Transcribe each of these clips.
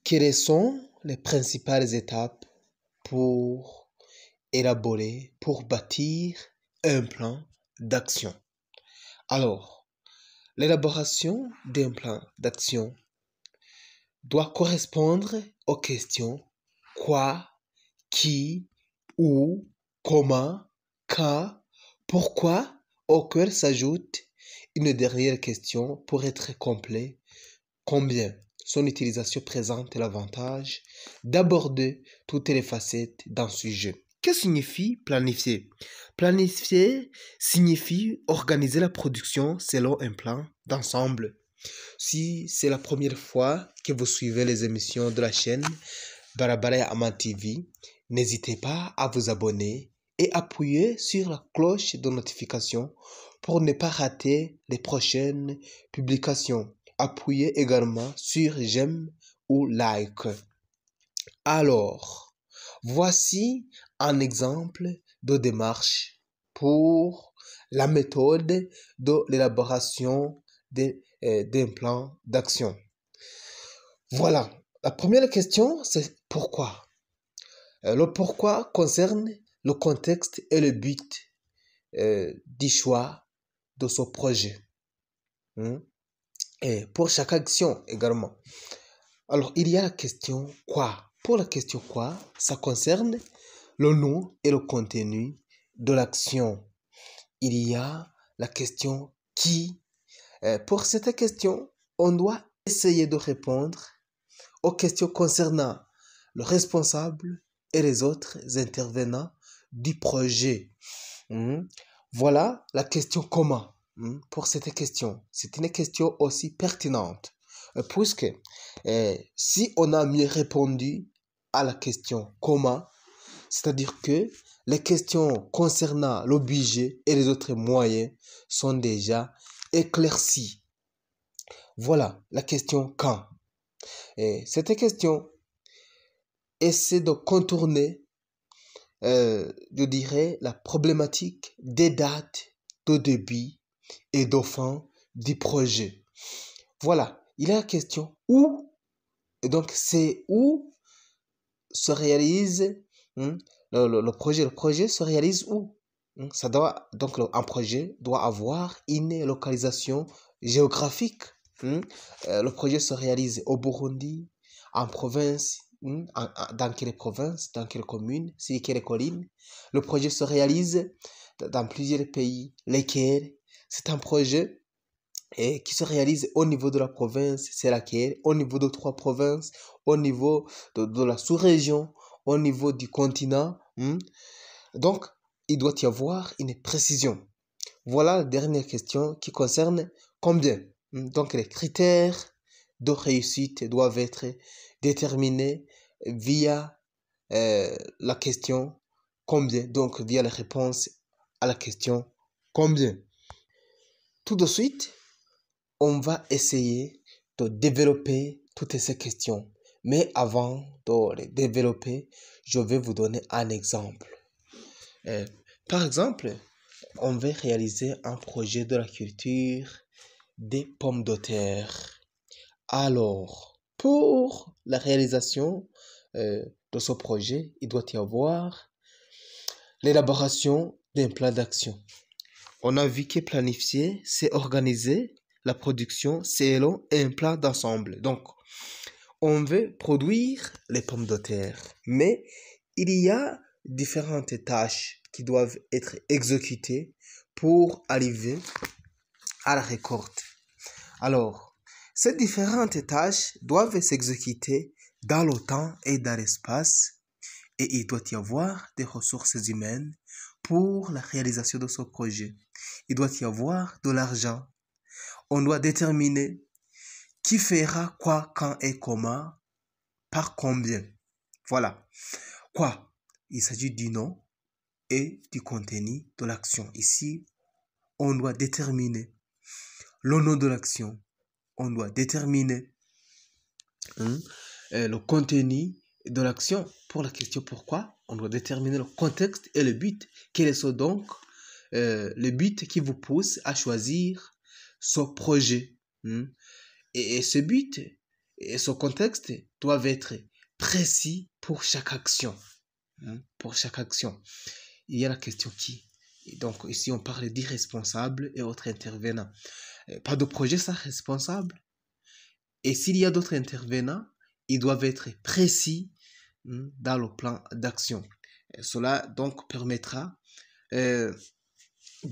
Quelles sont les principales étapes pour élaborer, pour bâtir un plan d'action? Alors, l'élaboration d'un plan d'action doit correspondre aux questions quoi, qui, où, comment, quand, pourquoi, auquel s'ajoute une dernière question pour être complet. Combien? Son utilisation présente l'avantage d'aborder toutes les facettes d'un sujet. Que signifie planifier? Planifier signifie organiser la production selon un plan d'ensemble. Si c'est la première fois que vous suivez les émissions de la chaîne Barabara Aman TV, n'hésitez pas à vous abonner et appuyer sur la cloche de notification pour ne pas rater les prochaines publications. Appuyez également sur j'aime ou like. Alors, voici un exemple de démarche pour la méthode de l'élaboration d'un plan d'action. Voilà, la première question, c'est pourquoi. Le pourquoi concerne le contexte et le but du choix de ce projet. Et pour chaque action également. Alors, il y a la question quoi. Pour la question quoi, ça concerne le nom et le contenu de l'action. Il y a la question qui. Pour cette question, on doit essayer de répondre aux questions concernant le responsable et les autres intervenants du projet. Voilà la question comment. Pour cette question, c'est une question aussi pertinente puisque si on a mieux répondu à la question comment, c'est-à-dire que les questions concernant le budget et les autres moyens sont déjà éclaircies. Voilà la question quand. Et cette question essaie de contourner, je dirais, la problématique des dates de début et de fin du projet. Voilà, il y a la question où, et donc c'est où se réalise le projet. Le projet se réalise où? Ça doit, donc un projet doit avoir une localisation géographique. Le projet se réalise au Burundi, en province, dans quelle province, dans quelle commune, sur quelle colline. Le projet se réalise dans plusieurs pays, lesquels. C'est un projet qui se réalise au niveau de la province, c'est laquelle, au niveau de 3 provinces, au niveau de la sous-région, au niveau du continent. Donc, il doit y avoir une précision. Voilà la dernière question qui concerne combien. Donc, les critères de réussite doivent être déterminés via la question combien. Donc, via la réponse à la question combien. Tout de suite, on va essayer de développer toutes ces questions. Mais avant de les développer, je vais vous donner un exemple. Par exemple, on va réaliser un projet de la culture des pommes de terre. Alors, pour la réalisation de ce projet, il doit y avoir l'élaboration d'un plan d'action. On a vu que planifier, c'est organiser la production selon un plan d'ensemble. Donc, on veut produire les pommes de terre, mais il y a différentes tâches qui doivent être exécutées pour arriver à la récolte. Alors, ces différentes tâches doivent s'exécuter dans le temps et dans l'espace et il doit y avoir des ressources humaines pour la réalisation de ce projet. Il doit y avoir de l'argent. On doit déterminer qui fera quoi, quand et comment, par combien. Voilà. Quoi? Il s'agit du nom et du contenu de l'action. Ici, on doit déterminer le nom de l'action. On doit déterminer le contenu de l'action. Pour la question pourquoi, on doit déterminer le contexte et le but. Quel est donc le but qui vous pousse à choisir ce projet? Et ce but et ce contexte doit être précis pour chaque action. Pour chaque action. Il y a la question qui. Donc ici, on parle d'irresponsables et autres intervenants. Pas de projet sans responsable. Et s'il y a d'autres intervenants, ils doivent être précis dans le plan d'action. Cela donc permettra de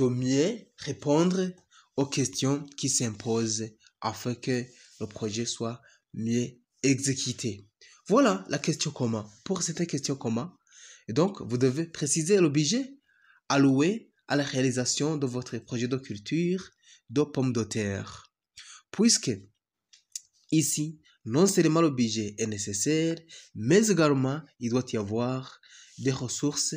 mieux répondre aux questions qui s'imposent afin que le projet soit mieux exécuté. Voilà la question comment. Pour cette question comment, et donc vous devez préciser le budget alloué à la réalisation de votre projet de culture de pommes de terre. Puisque ici, non seulement le budget est nécessaire, mais également il doit y avoir des ressources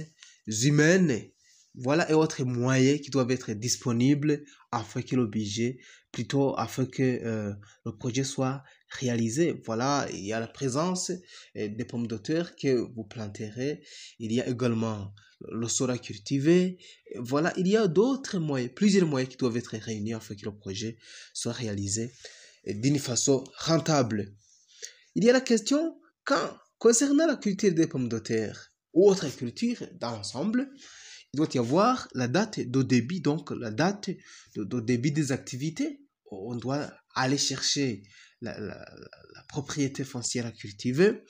humaines, voilà, et autres moyens qui doivent être disponibles afin que le budget, plutôt afin que le projet soit réalisé. Voilà, il y a la présence des pommes de terre que vous planterez, il y a également le sol à cultiver. Voilà, il y a d'autres moyens, plusieurs moyens qui doivent être réunis afin que le projet soit réalisé d'une façon rentable. Il y a la question, concernant la culture des pommes de terre ou autre culture dans l'ensemble, il doit y avoir la date de débit, donc la date de débit des activités. On doit aller chercher la propriété foncière à cultiver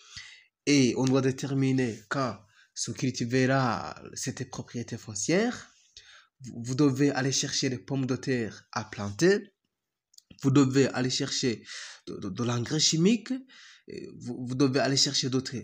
et on doit déterminer quand se cultivera cette propriété foncière. Vous devez aller chercher les pommes de terre à planter. Vous devez aller chercher de l'engrais chimique. Vous devez aller chercher d'autres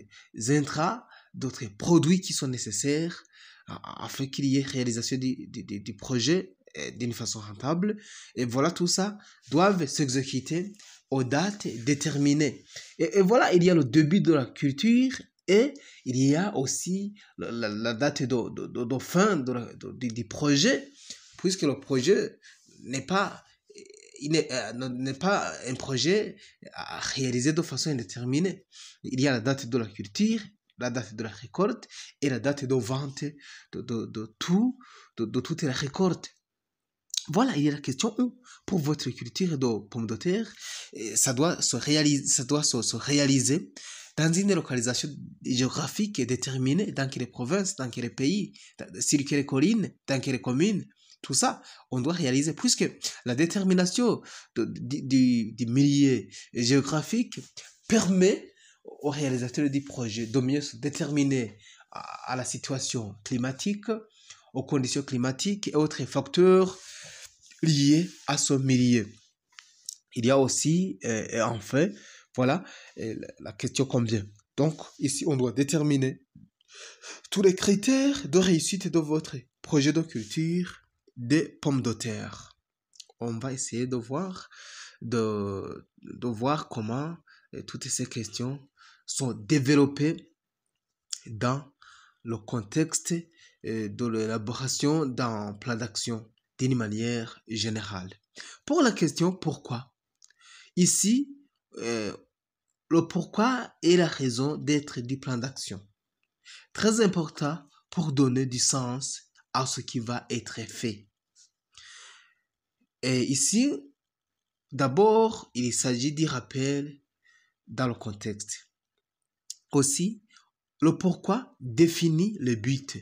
intrants, d'autres produits qui sont nécessaires afin qu'il y ait réalisation du projet d'une façon rentable. Et voilà, tout ça doivent s'exécuter aux dates déterminées. Et voilà, il y a le début de la culture et il y a aussi la date de fin du projet, puisque le projet n'est pas un projet à réaliser de façon indéterminée. Il y a la date de la culture, la date de la récolte et la date de vente de toute la récolte. Voilà, il y a la question où, pour votre culture de pommes de terre, ça doit se réaliser dans une localisation géographique déterminée, dans quelle province, dans quel pays, sur quelle colline, dans quelle commune. Tout ça, on doit réaliser, puisque la détermination du milieu géographique permet aux réalisateurs du projet de mieux se déterminer à la situation climatique, aux conditions climatiques et autres facteurs liés à ce milieu. Il y a aussi, enfin, voilà, la question combien. Donc, ici, on doit déterminer tous les critères de réussite de votre projet de culture des pommes de terre. On va essayer de voir comment toutes ces questions sont développées dans le contexte de l'élaboration d'un plan d'action d'une manière générale. Pour la question pourquoi, ici, le pourquoi est la raison d'être du plan d'action. Très important pour donner du sens à ce qui va être fait. Et ici, d'abord, il s'agit du rappel dans le contexte. Aussi, le pourquoi définit le but.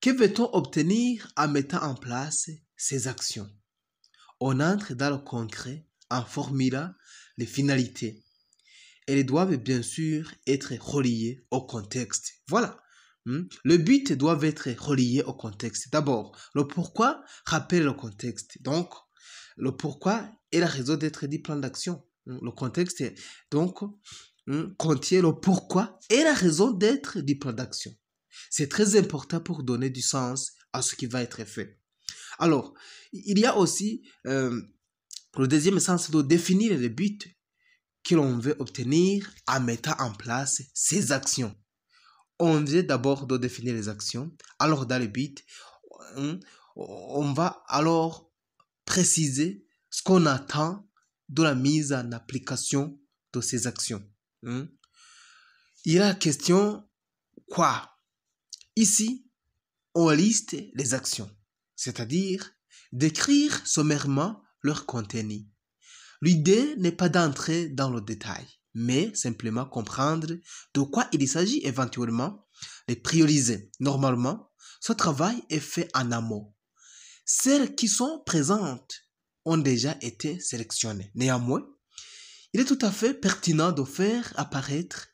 Que veut-on obtenir en mettant en place ces actions? On entre dans le concret en formulant les finalités. Elles doivent bien sûr être reliées au contexte. Voilà. Le but doit être relié au contexte. D'abord, le pourquoi rappelle le contexte. Donc, le pourquoi est la raison d'être du plan d'action. Le contexte, donc, contient le pourquoi et la raison d'être du plan d'action. C'est très important pour donner du sens à ce qui va être fait. Alors, il y a aussi le deuxième sens de définir le but que l'on veut obtenir en mettant en place ces actions. On vient d'abord de définir les actions. Alors, dans le but, on va alors préciser ce qu'on attend de la mise en application de ces actions. Il y a la question quoi? Ici, on liste les actions, c'est-à-dire décrire sommairement leur contenu. L'idée n'est pas d'entrer dans le détail, mais simplement comprendre de quoi il s'agit éventuellement, les prioriser. Normalement, ce travail est fait en amont. Celles qui sont présentes ont déjà été sélectionnées. Néanmoins, il est tout à fait pertinent de faire apparaître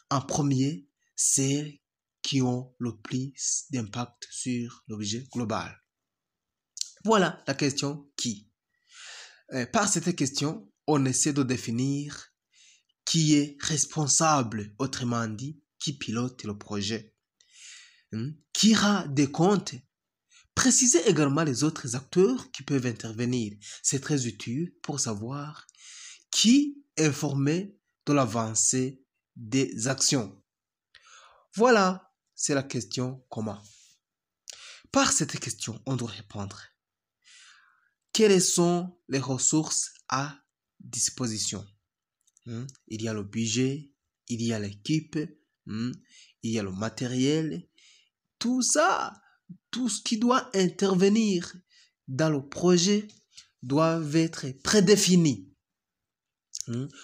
en premier celles qui ont le plus d'impact sur l'objet global. Voilà la question qui. Par cette question, on essaie de définir qui est responsable, autrement dit, qui pilote le projet, qui rend des comptes. Précisez également les autres acteurs qui peuvent intervenir. C'est très utile pour savoir qui est informé de l'avancée des actions. Voilà, c'est la question comment. Par cette question, on doit répondre. Quelles sont les ressources à disposition? Il y a le budget, il y a l'équipe, il y a le matériel. Tout ça, tout ce qui doit intervenir dans le projet doit être prédéfini.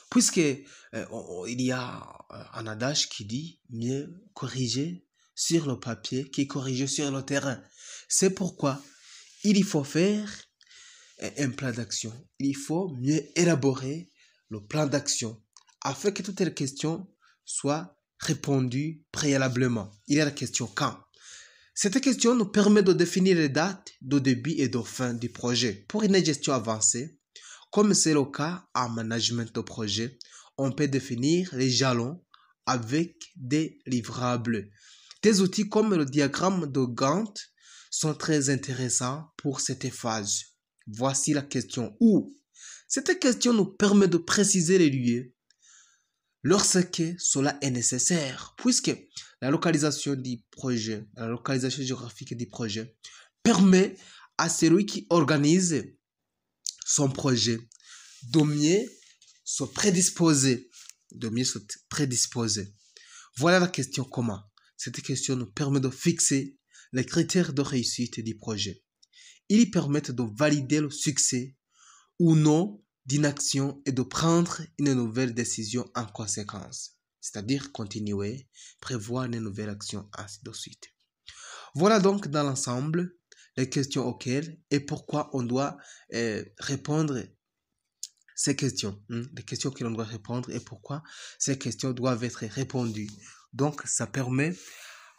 Puisque il y a un adage qui dit mieux corriger sur le papier que corriger sur le terrain. C'est pourquoi il faut faire un plan d'action. Il faut mieux élaborer le plan d'action afin que toutes les questions soient répondues préalablement. Il y a la question quand. Cette question nous permet de définir les dates de début et de fin du projet. Pour une gestion avancée, comme c'est le cas en management de projet, on peut définir les jalons avec des livrables. Des outils comme le diagramme de Gantt sont très intéressants pour cette phase. Voici la question où. Cette question nous permet de préciser les lieux lorsque cela est nécessaire, puisque la localisation du projet, la localisation géographique du projet permet à celui qui organise son projet de mieux se prédisposer. Voilà la question comment. Cette question nous permet de fixer les critères de réussite du projet. Ils permettent de valider le succès ou non d'une action et de prendre une nouvelle décision en conséquence. C'est-à-dire continuer, prévoir une nouvelle action, ainsi de suite. Voilà donc dans l'ensemble les questions auxquelles et pourquoi on doit répondre ces questions. Les questions auxquelles on doit répondre et pourquoi ces questions doivent être répondues. Donc ça permet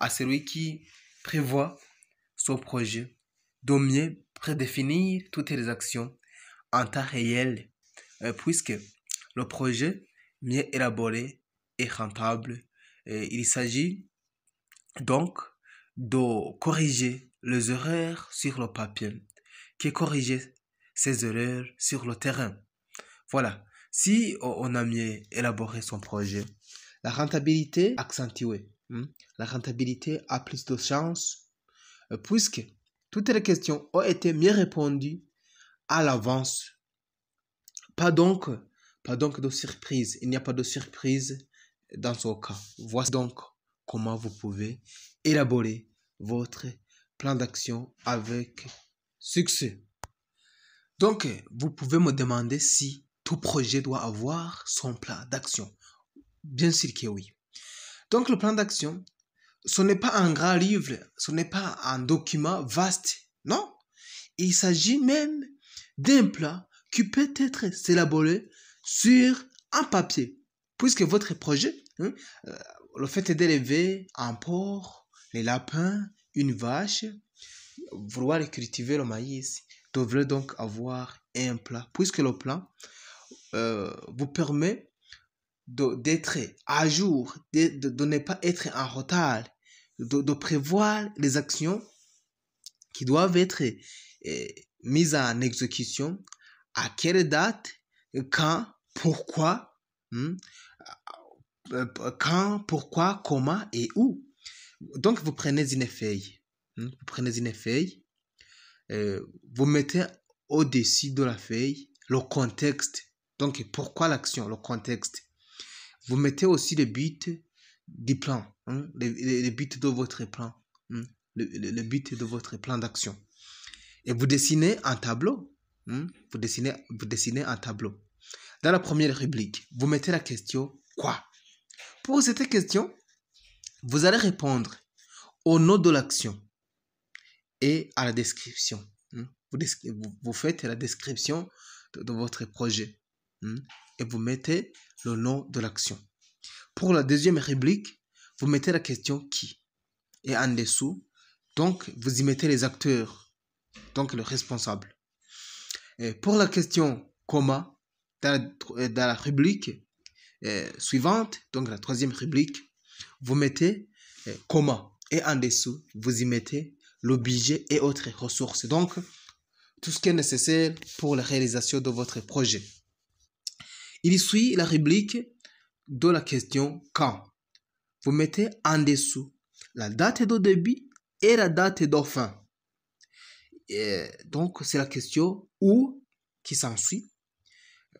à celui qui prévoit son projet de mieux prédéfinir toutes les actions en temps réel, puisque le projet mieux élaboré est rentable. Il s'agit donc de corriger les erreurs sur le papier, que corriger ces erreurs sur le terrain. Voilà, si on a mieux élaboré son projet, la rentabilité accentuée, la rentabilité a plus de chances, puisque toutes les questions ont été mieux répondues à l'avance. Pas donc de surprise. Il n'y a pas de surprise dans ce cas. Voici donc comment vous pouvez élaborer votre plan d'action avec succès. Donc, vous pouvez me demander si tout projet doit avoir son plan d'action. Bien sûr que oui. Donc, le plan d'action, ce n'est pas un grand livre, ce n'est pas un document vaste. Non, il s'agit même d'un plan qui peut être élaboré sur un papier. Puisque votre projet, le fait d'élever un porc, les lapins, une vache, vouloir cultiver le maïs, devrait donc avoir un plan. Puisque le plan vous permet d'être à jour, de ne pas être en retard, de prévoir les actions qui doivent être mises en exécution, à quelle date, quand, pourquoi, comment et où. Donc, vous prenez une feuille. Vous mettez au-dessus de la feuille le contexte. Donc, pourquoi l'action, le contexte. Vous mettez aussi le but du plan, le but de votre plan, le but de votre plan d'action. Et vous dessinez un tableau. Vous dessinez un tableau. Dans la première rubrique, vous mettez la question « Quoi ?» Pour cette question, vous allez répondre au nom de l'action et à la description. Vous faites la description de votre projet et vous mettez le nom de l'action. Pour la deuxième rubrique, vous mettez la question « Qui ?» et en dessous, donc vous y mettez les acteurs, donc le responsable. Et pour la question « Comment ?» dans la rubrique suivante, donc la troisième rubrique, vous mettez comment et en dessous, vous y mettez le budget et autres ressources. Donc, tout ce qui est nécessaire pour la réalisation de votre projet. Il suit la rubrique de la question quand. Vous mettez en dessous la date de début et la date de fin. Et donc, c'est la question où qui s'ensuit.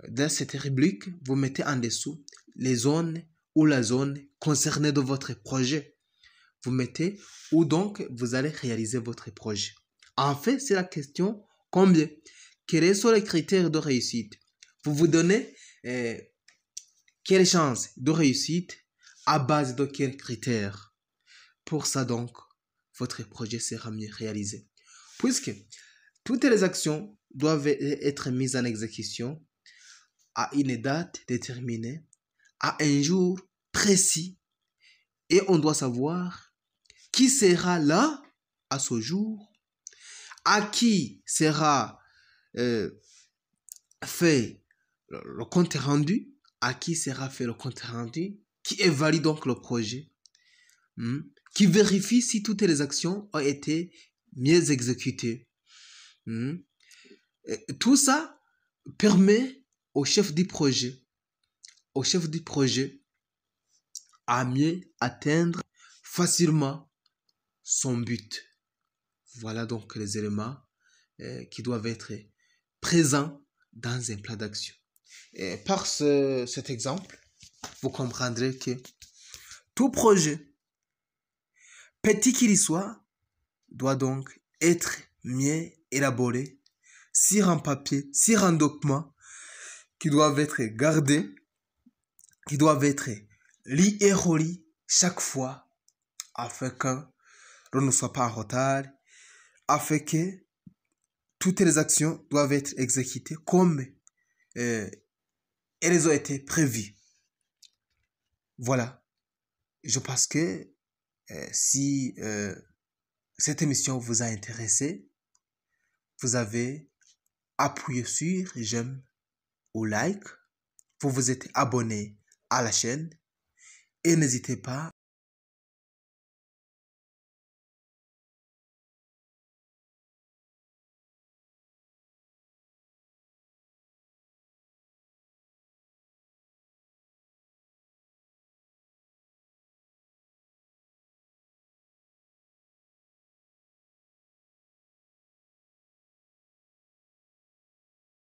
Dans cette rubrique, vous mettez en dessous les zones ou la zone concernée de votre projet. Vous mettez où donc vous allez réaliser votre projet. En fait, c'est la question combien. Quels sont les critères de réussite? Vous vous donnez quelles chances de réussite à base de quels critères? Pour ça donc, votre projet sera mieux réalisé. Puisque toutes les actions doivent être mises en exécution à une date déterminée, à un jour précis, et on doit savoir qui sera là à ce jour, à qui sera fait le compte rendu, à qui sera fait le compte rendu, qui évalue donc le projet, qui vérifie si toutes les actions ont été mieux exécutées. Tout ça permet au chef du projet à mieux atteindre facilement son but. Voilà donc les éléments qui doivent être présents dans un plan d'action. Et par cet exemple, vous comprendrez que tout projet, petit qu'il soit, doit donc être mieux élaboré sur un papier, sur un document qui doivent être gardés, qui doivent être lus et relus chaque fois afin que l'on ne soit pas en retard, afin que toutes les actions doivent être exécutées comme elles ont été prévues. Voilà. Je pense que si cette émission vous a intéressé, vous avez appuyé sur j'aime ou like, vous vous êtes abonné à la chaîne et n'hésitez pas